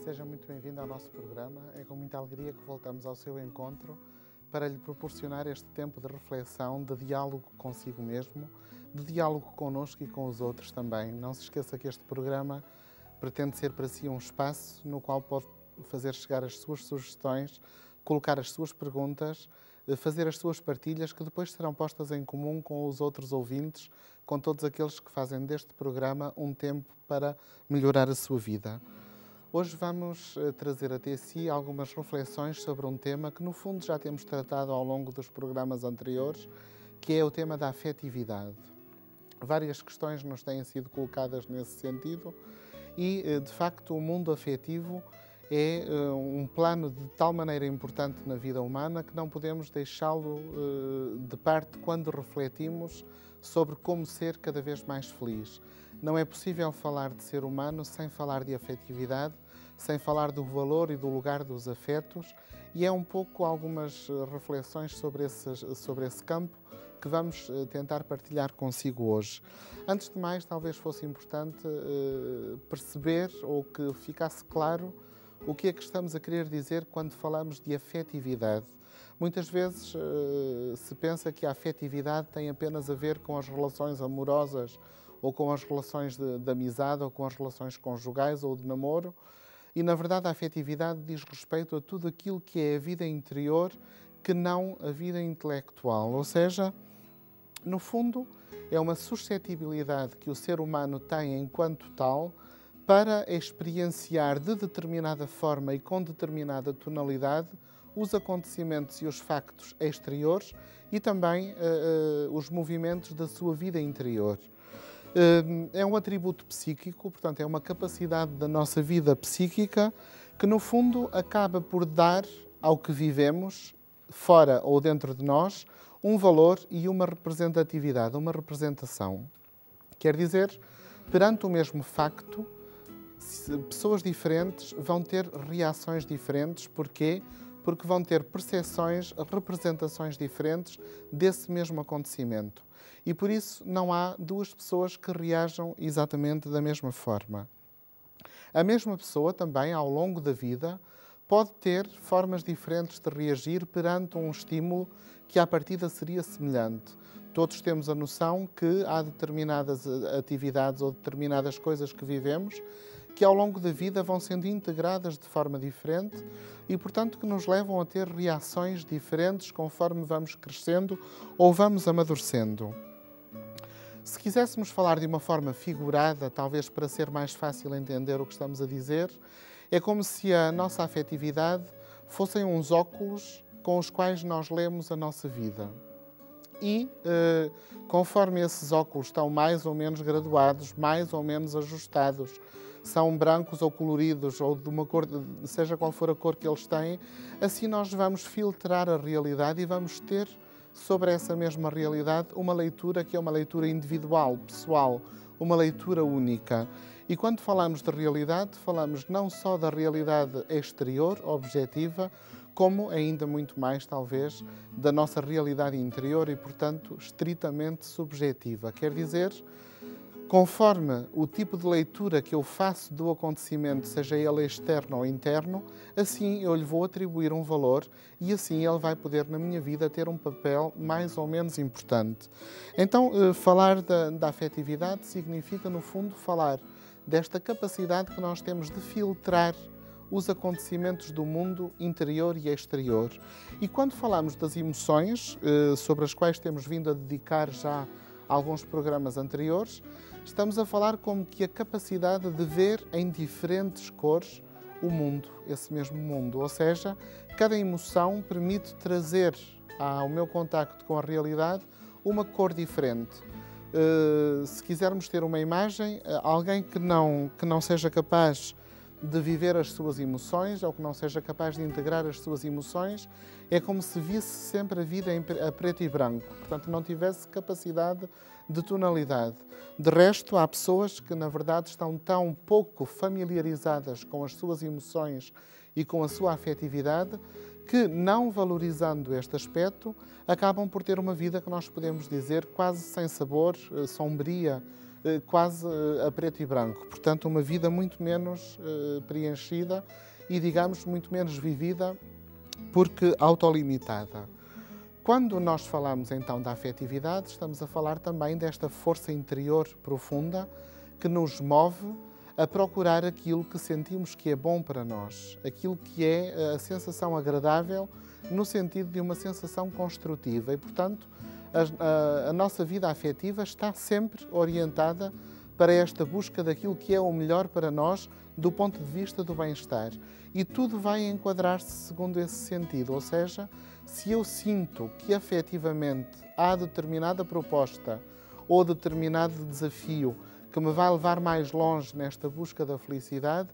Seja muito bem-vindo ao nosso programa. É com muita alegria que voltamos ao seu encontro para lhe proporcionar este tempo de reflexão, de diálogo consigo mesmo, de diálogo connosco e com os outros também. Não se esqueça que este programa pretende ser para si um espaço no qual pode fazer chegar as suas sugestões, colocar as suas perguntas, fazer as suas partilhas, que depois serão postas em comum com os outros ouvintes, com todos aqueles que fazem deste programa um tempo para melhorar a sua vida. Hoje vamos trazer até si algumas reflexões sobre um tema que, no fundo, já temos tratado ao longo dos programas anteriores, que é o tema da afetividade. Várias questões nos têm sido colocadas nesse sentido e, de facto, o mundo afetivo é um plano de tal maneira importante na vida humana que não podemos deixá-lo de parte quando refletimos sobre como ser cada vez mais feliz. Não é possível falar de ser humano sem falar de afetividade, sem falar do valor e do lugar dos afetos, e é um pouco algumas reflexões sobre esse campo que vamos tentar partilhar consigo hoje. Antes de mais, talvez fosse importante perceber ou que ficasse claro o que é que estamos a querer dizer quando falamos de afetividade. Muitas vezes se pensa que a afetividade tem apenas a ver com as relações amorosas ou com as relações de amizade ou com as relações conjugais ou de namoro. E, na verdade, a afetividade diz respeito a tudo aquilo que é a vida interior que não a vida intelectual. Ou seja, no fundo, é uma suscetibilidade que o ser humano tem enquanto tal para experienciar de determinada forma e com determinada tonalidade os acontecimentos e os factos exteriores e também os movimentos da sua vida interior. É um atributo psíquico, portanto, é uma capacidade da nossa vida psíquica que, no fundo, acaba por dar ao que vivemos, fora ou dentro de nós, um valor e uma representatividade, uma representação. Quer dizer, perante o mesmo facto, pessoas diferentes vão ter reações diferentes. Porquê? Porque vão ter percepções, representações diferentes desse mesmo acontecimento. E por isso não há duas pessoas que reajam exatamente da mesma forma. A mesma pessoa também, ao longo da vida, pode ter formas diferentes de reagir perante um estímulo que à partida seria semelhante. Todos temos a noção que há determinadas atividades ou determinadas coisas que vivemos que ao longo da vida vão sendo integradas de forma diferente e, portanto, que nos levam a ter reações diferentes conforme vamos crescendo ou vamos amadurecendo. Se quiséssemos falar de uma forma figurada, talvez para ser mais fácil entender o que estamos a dizer, é como se a nossa afetividade fossem uns óculos com os quais nós lemos a nossa vida. E, conforme esses óculos estão mais ou menos graduados, mais ou menos ajustados, são brancos ou coloridos, ou de uma cor, seja qual for a cor que eles têm, assim nós vamos filtrar a realidade e vamos ter sobre essa mesma realidade uma leitura que é uma leitura individual, pessoal, uma leitura única. E quando falamos de realidade, falamos não só da realidade exterior, objetiva, como ainda muito mais, talvez, da nossa realidade interior e, portanto, estritamente subjetiva. Quer dizer, conforme o tipo de leitura que eu faço do acontecimento, seja ele externo ou interno, assim eu lhe vou atribuir um valor e assim ele vai poder na minha vida ter um papel mais ou menos importante. Então, falar da afetividade significa, no fundo, falar desta capacidade que nós temos de filtrar os acontecimentos do mundo interior e exterior. E quando falamos das emoções, sobre as quais temos vindo a dedicar já alguns programas anteriores, estamos a falar como que a capacidade de ver em diferentes cores o mundo, esse mesmo mundo. Ou seja, cada emoção permite trazer ao meu contacto com a realidade uma cor diferente. Se quisermos ter uma imagem, alguém que não seja capaz de viver as suas emoções ou que não seja capaz de integrar as suas emoções, é como se visse sempre a vida a preto e branco, portanto não tivesse capacidade de tonalidade. De resto, há pessoas que na verdade estão tão pouco familiarizadas com as suas emoções e com a sua afetividade que, não valorizando este aspecto, acabam por ter uma vida que nós podemos dizer quase sem sabor, sombria, quase a preto e branco. Portanto, uma vida muito menos preenchida e, digamos, muito menos vivida porque autolimitada. Quando nós falamos então da afetividade, estamos a falar também desta força interior profunda que nos move a procurar aquilo que sentimos que é bom para nós, aquilo que é a sensação agradável no sentido de uma sensação construtiva e, portanto, a nossa vida afetiva está sempre orientada para esta busca daquilo que é o melhor para nós do ponto de vista do bem-estar. E tudo vai enquadrar-se segundo esse sentido, ou seja, se eu sinto que afetivamente há determinada proposta ou determinado desafio que me vai levar mais longe nesta busca da felicidade,